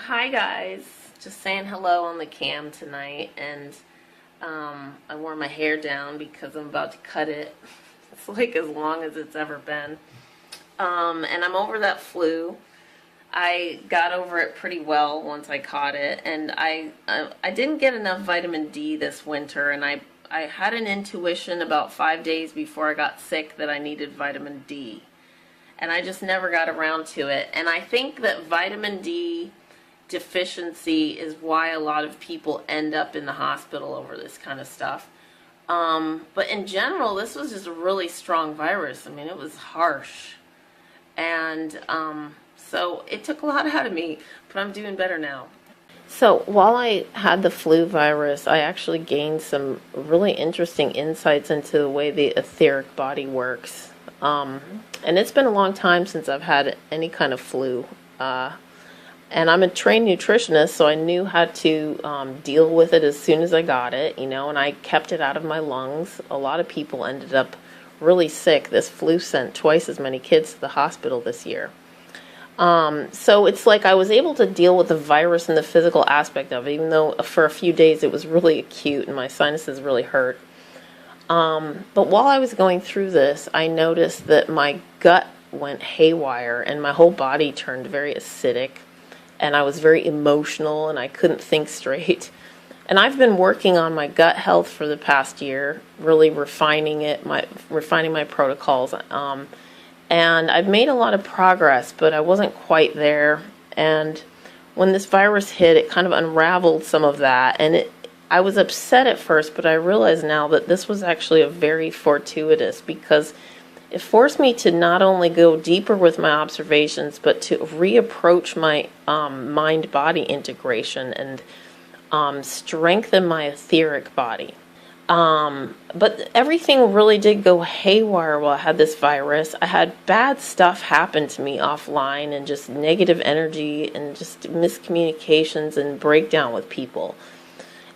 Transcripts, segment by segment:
Hi guys, just saying hello on the cam tonight, and I wore my hair down because I'm about to cut it. It's like as long as it's ever been. And I'm over that flu. I got over it pretty well once I caught it, and I didn't get enough vitamin D this winter, and I had an intuition about 5 days before I got sick that I needed vitamin D. And I just never got around to it. And I think that vitamin D deficiency is why a lot of people end up in the hospital over this kind of stuff. But in general, this was just a really strong virus. I mean, it was harsh. And so it took a lot out of me, but I'm doing better now. So while I had the flu virus, I actually gained some really interesting insights into the way the etheric body works. And it's been a long time since I've had any kind of flu. And I'm a trained nutritionist, so I knew how to deal with it as soon as I got it, and I kept it out of my lungs. A lot of people ended up really sick. This flu sent twice as many kids to the hospital this year. So it's like I was able to deal with the virus and the physical aspect of it, even though for a few days it was really acute and my sinuses really hurt. But while I was going through this, I noticed that my gut went haywire and my whole body turned very acidic, and I was very emotional and I couldn't think straight. And I've been working on my gut health for the past year, really refining my protocols. And I've made a lot of progress, but I wasn't quite there. And when this virus hit, it kind of unraveled some of that. And I was upset at first, but I realize now that this was actually a very fortuitous, because it forced me to not only go deeper with my observations, but to reapproach my mind-body integration and strengthen my etheric body. But everything really did go haywire while I had this virus. I had bad stuff happen to me offline, and just negative energy and just miscommunications and breakdown with people.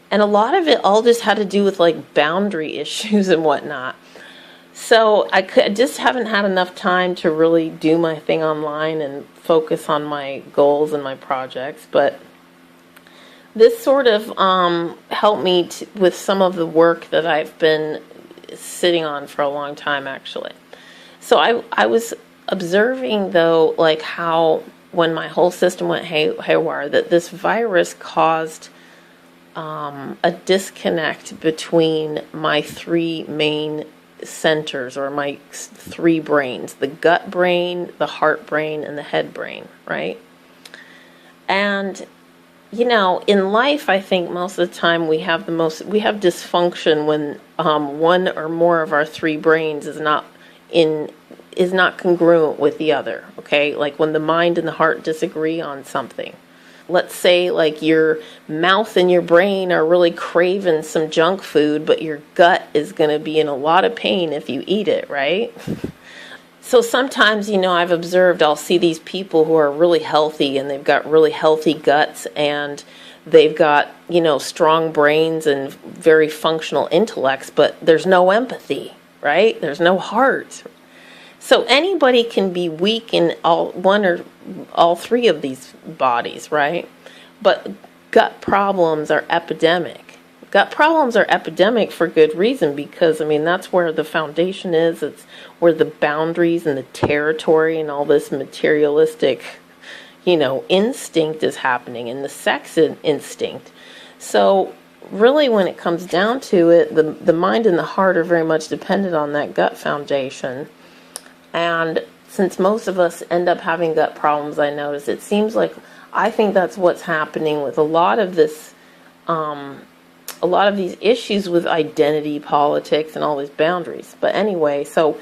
And a lot of it all just had to do with like boundary issues and whatnot. So I just haven't had enough time to really do my thing online and focus on my goals and my projects. But this sort of helped me with some of the work that I've been sitting on for a long time, actually. So I was observing, though, like how when my whole system went haywire, that this virus caused a disconnect between my three main centers, or my three brains: the gut brain, the heart brain, and the head brain, right? And in life, I think most of the time we have dysfunction when one or more of our three brains is not congruent with the other. Okay, like when the mind and the heart disagree on something. Let's say like your mouth and your brain are really craving some junk food, but your gut is going to be in a lot of pain if you eat it, right? So sometimes, I've observed, I'll see these people who are really healthy and they've got really healthy guts and they've got, strong brains and very functional intellects, but there's no empathy, right? There's no heart. So anybody can be weak in one or all three of these bodies, right? But gut problems are epidemic. Gut problems are epidemic for good reason, because, that's where the foundation is. It's where the boundaries and the territory and all this materialistic, instinct is happening, and the sex instinct. So really, when it comes down to it, the mind and the heart are very much dependent on that gut foundation. And since most of us end up having gut problems, I notice, it seems like, I think that's what's happening with a lot of this, a lot of these issues with identity politics and all these boundaries. But anyway, so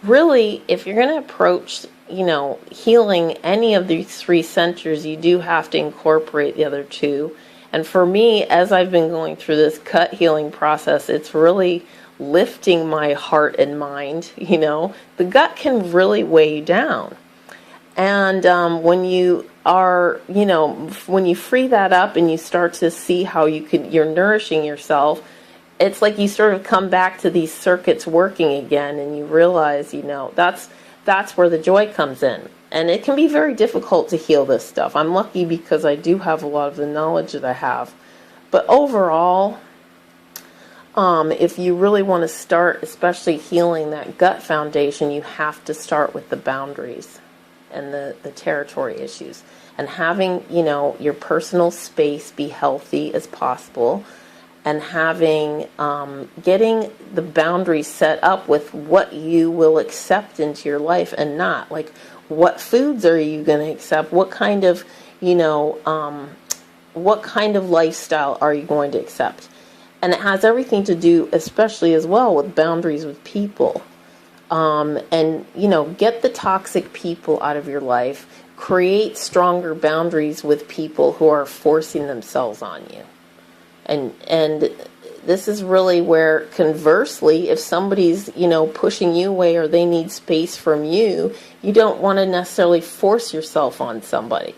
really, if you're going to approach, healing any of these three centers, you do have to incorporate the other two. And for me, as I've been going through this gut healing process, it's really lifting my heart and mind. The gut can really weigh you down. And when you are, when you free that up and you start to see how you're nourishing yourself, it's like you sort of come back to these circuits working again, and you realize, that's where the joy comes in. And it can be very difficult to heal this stuff. I'm lucky because I do have a lot of the knowledge that I have. But overall, if you really want to start, especially healing that gut foundation, you have to start with the boundaries and the territory issues. And having, you know, your personal space be healthy as possible. And having, getting the boundaries set up with what you will accept into your life and not. Like, what foods are you going to accept? What kind of, you know, what kind of lifestyle are you going to accept? And it has everything to do, especially as well, with boundaries with people. And, you know, get the toxic people out of your life. Create stronger boundaries with people who are forcing themselves on you. And this is really where, conversely, if somebody's, you know, pushing you away or they need space from you, you don't want to necessarily force yourself on somebody.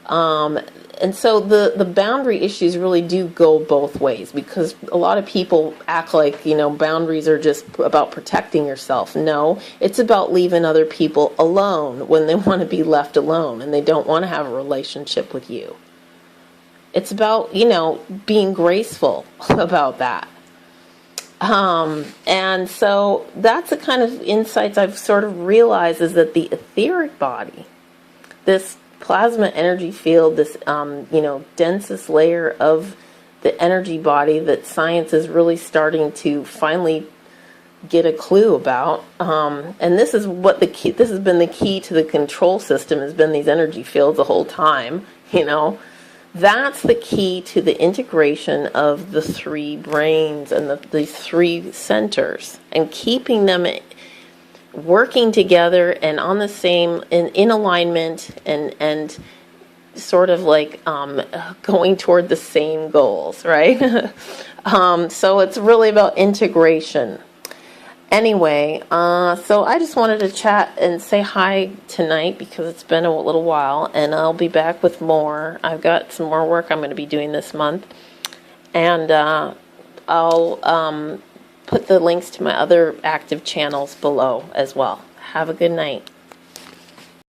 And so the boundary issues really do go both ways, because a lot of people act like, you know, boundaries are just about protecting yourself. No, it's about leaving other people alone when they want to be left alone and they don't want to have a relationship with you. It's about, you know, being graceful about that. And so that's the kind of insights I've sort of realized, is that the etheric body, this plasma energy field, this, you know, densest layer of the energy body that science is really starting to finally get a clue about. And this is what this has been the key to the control system, has been these energy fields the whole time, you know. That's the key to the integration of the three brains and these three centers, and keeping them working together and on the same, in alignment, and sort of like going toward the same goals, right? So it's really about integration. Anyway, so I just wanted to chat and say hi tonight because it's been a little while, and I'll be back with more. I've got some more work I'm going to be doing this month, and I'll put the links to my other active channels below as well. Have a good night.